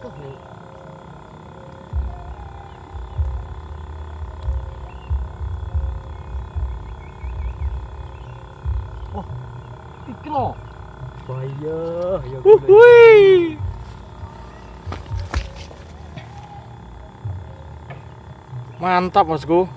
Tuh nih. Oh, iki lho. Bahaya, ya. Wuih. Mantap, Bosku.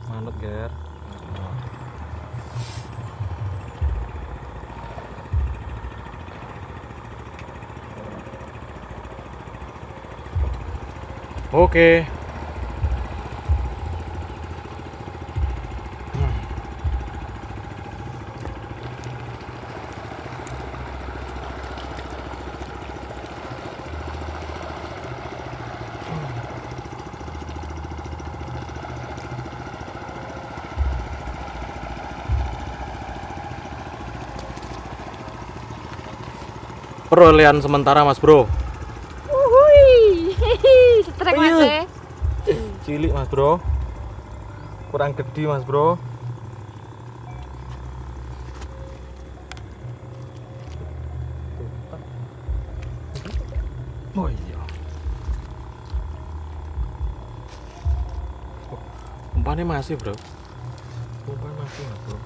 Manut, Ger. Oke. Perolehan sementara, Mas Bro. Wuhui. Setrek Mas. Iya. Cilik, Mas Bro. Kurang gede, Mas Bro. Oh iya. Umpannya masih, Bro. Umpan masih, Mas Bro.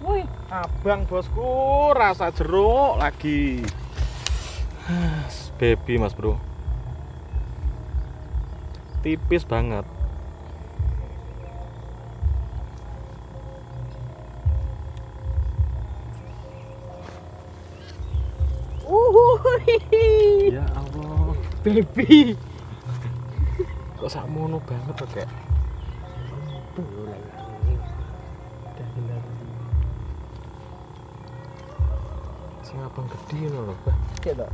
Wih, abang bosku, rasa jeruk lagi. Baby, Mas Bro. Tipis banget. Wuhui. Ya Allah, Baby. kok sakmono banget kok, kayak. Tuh lagi. Udah bener. Sing abang gede ngono lho, Bah. Cek to.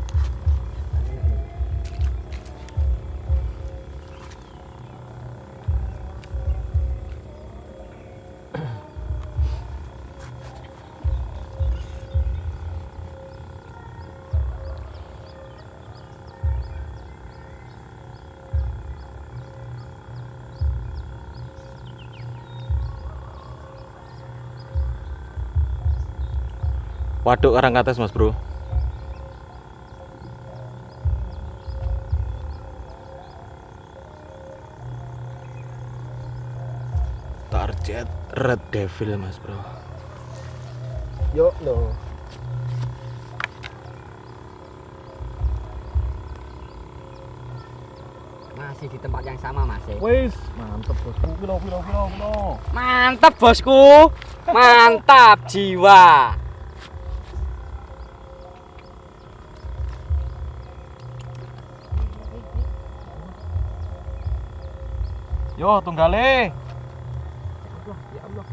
Waduk Karangkates, Mas Bro. Target Red Devil, Mas Bro. Yuk lo. Masih di tempat yang sama Mas. Wis, mantep bosku. Kilo. Mantap bosku. Mantap jiwa. Yo, tunggale. Allah, ya Allah.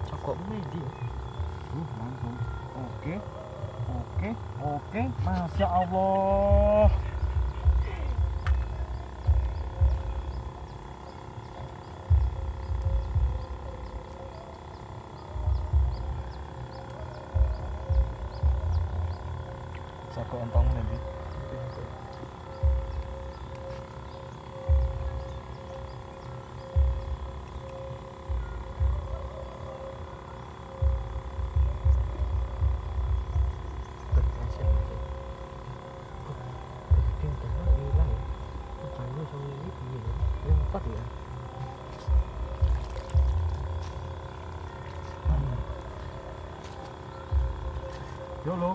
Cokok medi. Langsung. Oke. Masya Allah. Sako entong nanti. Yo lo.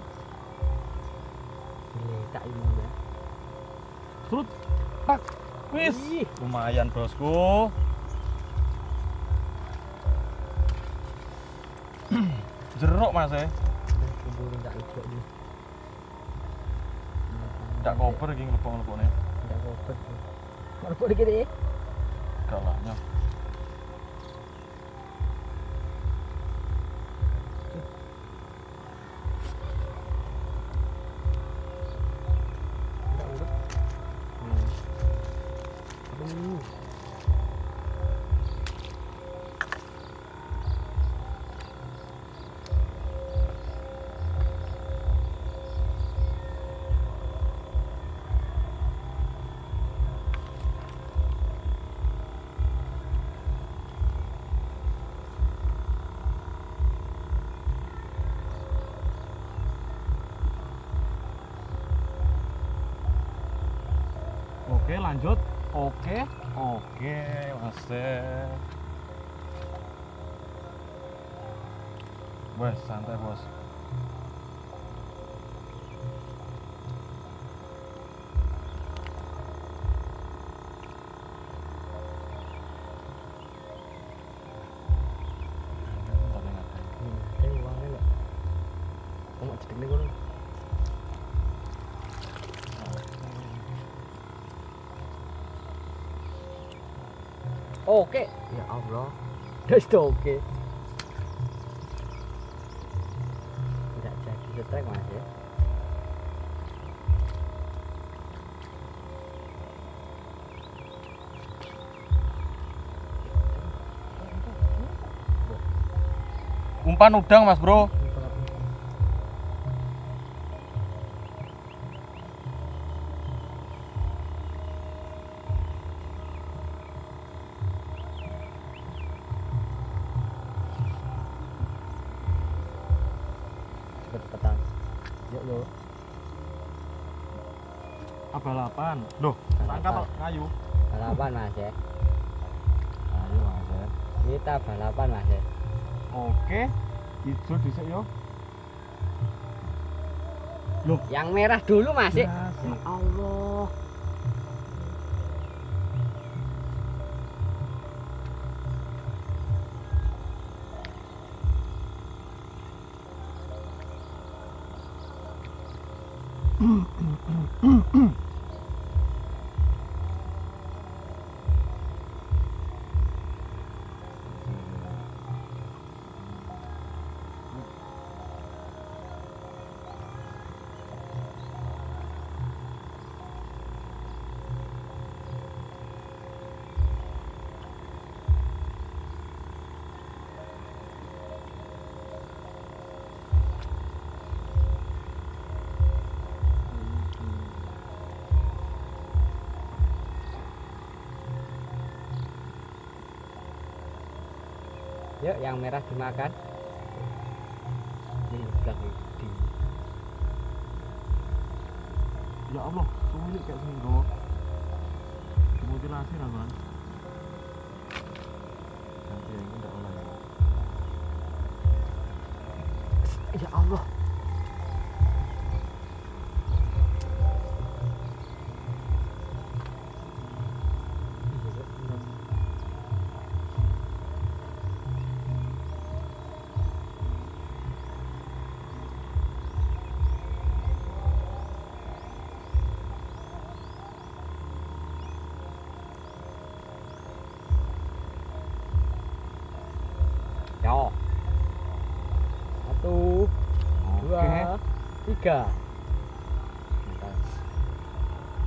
Ini tak ini ya. Surut. Pak. Wis. Ih. Lumayan, Bosku. Jeruk Mas ya. Kumpul tak ijo di. Ndak koper iki nglepok-nglepokne. Ndak koper. Merpok dikit ya. Gak lah nyok. Ndak urut. Aduh. Oke, lanjut. Oke, Mas. Wes, santai, Bos. Kayak uangnya enggak. Kamu cedek nih kono. Oke. Ya Allah. Das itu oke. Tidak jadi setrek Mas ya. Umpan udang, Mas, Bro. Cepet-cepetan. Yuk lo. Abalapan. Loh, tangkap kayu. Balapan Mas ya. Ayo, Mas. Kita balapan Mas ya. Oke. Hijau dhisik yo. Loh, Yang merah dulu Mas ya. ya Allah. Yuk yang merah dimakan. Ini udah di. ya Allah, sulit kayak sini, Bro. Dimutilasi lah, Bang. Nanti yang ini enggak olah ya. Ya Allah. Yo. 1, 2, 3. Mantap.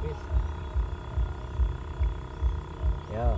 Wis. Yo.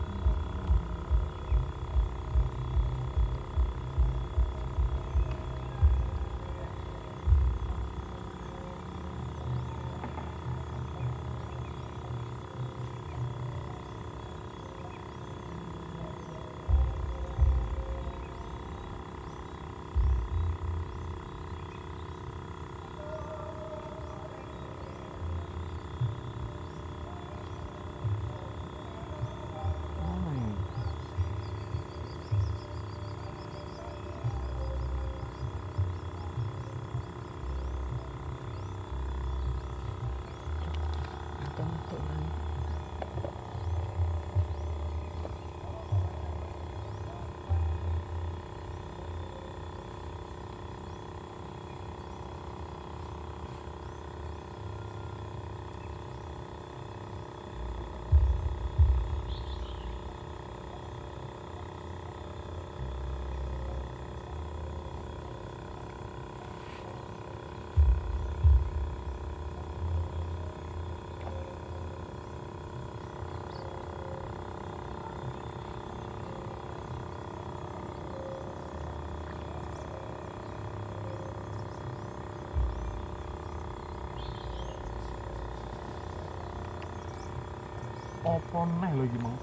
Apa neh lho iki, Mang?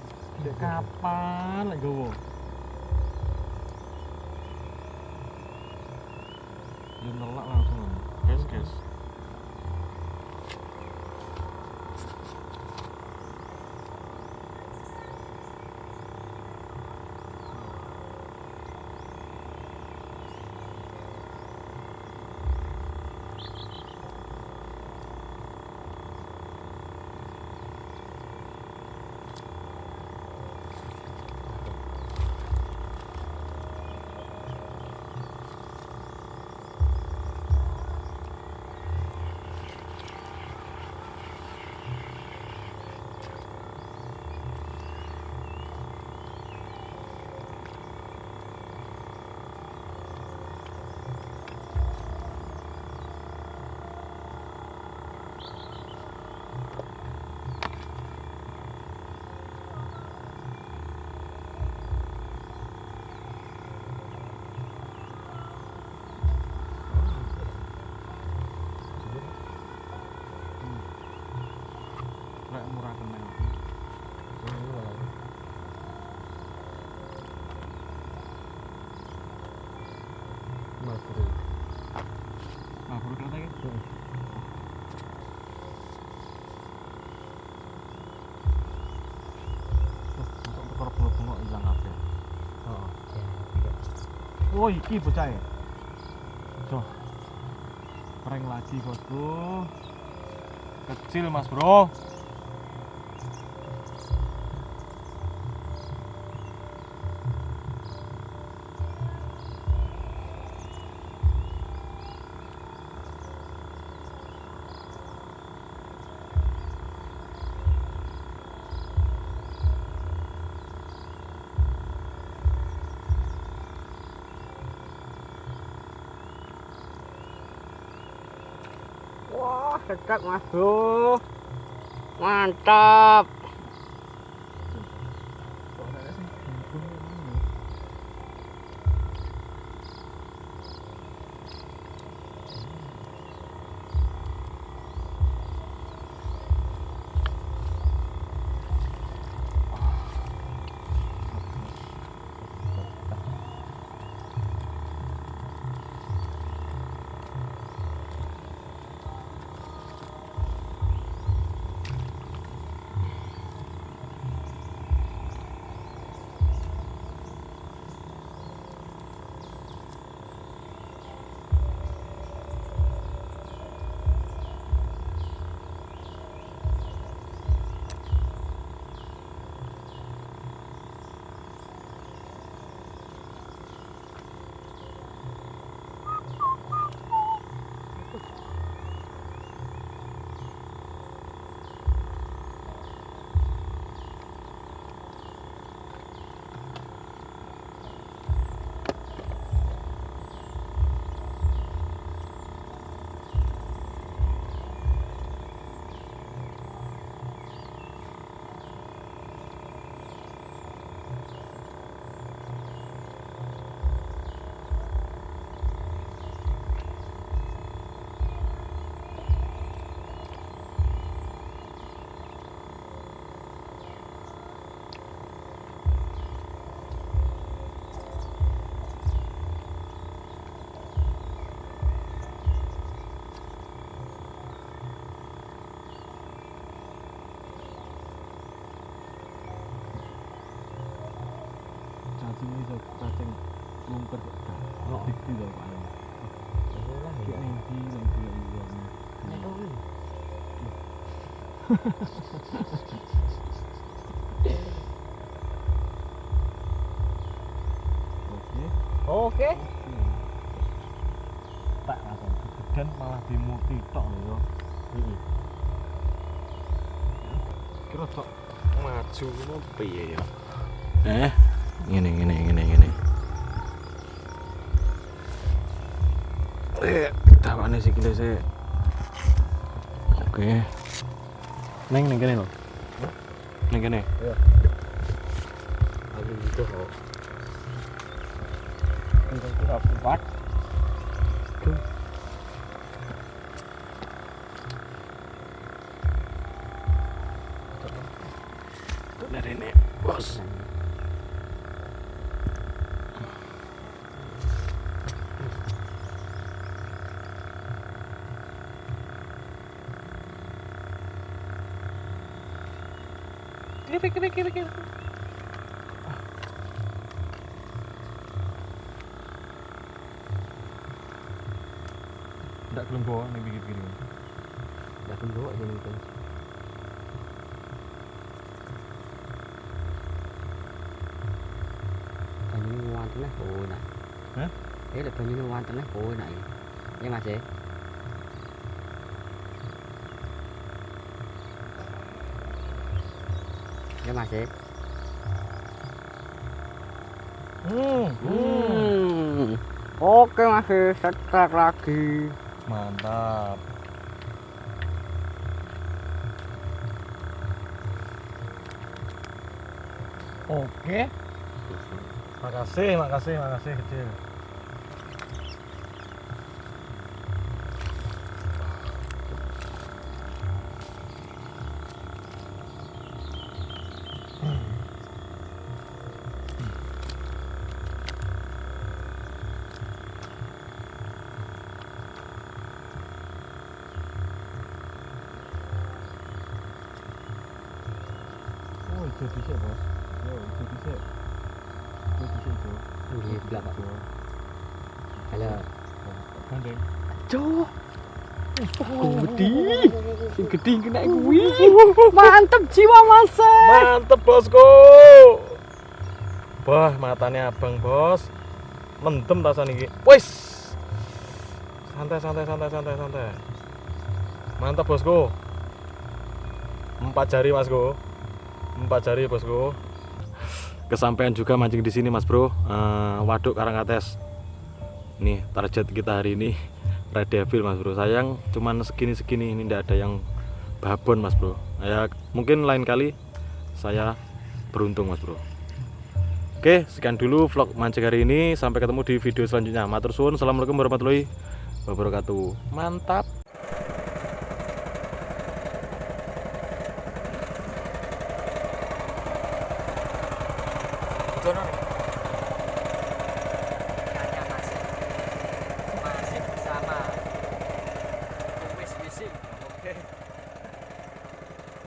Dek kapan lek gowo? Ya nelak langsung. Gas. Lek murah kena. Mas Bro. Nah, buru kata iki. Masuk perkara bengok ilang kabeh. Oh, ya. Oh, iki bocah e. Coh. Prank lagi, Bosku. Kecil, Mas Bro. Wah, dekat Mas Bro. Mantap. Cacing iso cacing lumpur kok gak. Oh. Dikti lho Pak. Lah Ki ya. ning ndi lho iki lho. Nek kuwi. Oke. Oke. Tak langsung kegedean malah dimuti tok lho yo. Heeh. Kira tok maju ngono piye ya? Ngene. Tawane sikile sik. Oke. Ning kene lho. Ning kene. Iya. Aku gitu kok. Untuk kita kuat. dari ini, bos. Kiri. Nggak belum bawa nih begini. Dah pun bawa jadi mungkin. Banyu ngoan tengah oh nak. Hah? Ada banyu ngoan tengah oh nak. Ya Mas ya. Ya Mas ya. Oke masih setek lagi. Mantap. Oke. Makasih kecil. Oh, jadi sih, Bos. Yo, jadi sih. Iya, belakang. Halo. Gandeng. Cok. Gede kena kuwi. Mantep jiwa Mas. Mantep, Bosku. Wah, matanya abang, Bos. Mendem tasan iki. Wis. Santai. Mantap, Bosku. 4 jari, Masku. 4 jari, Bosku. Kesampaian juga mancing di sini, Mas Bro. Waduk Karangates. Nih target kita hari ini red devil, Mas Bro. Sayang cuman segini ini, tidak ada yang babon, Mas Bro. Ya mungkin lain kali saya beruntung, Mas Bro. Oke, sekian dulu vlog mancing hari ini. Sampai ketemu di video selanjutnya. Matur suwun. Assalamualaikum warahmatullahi wabarakatuh. Mantap. Jono.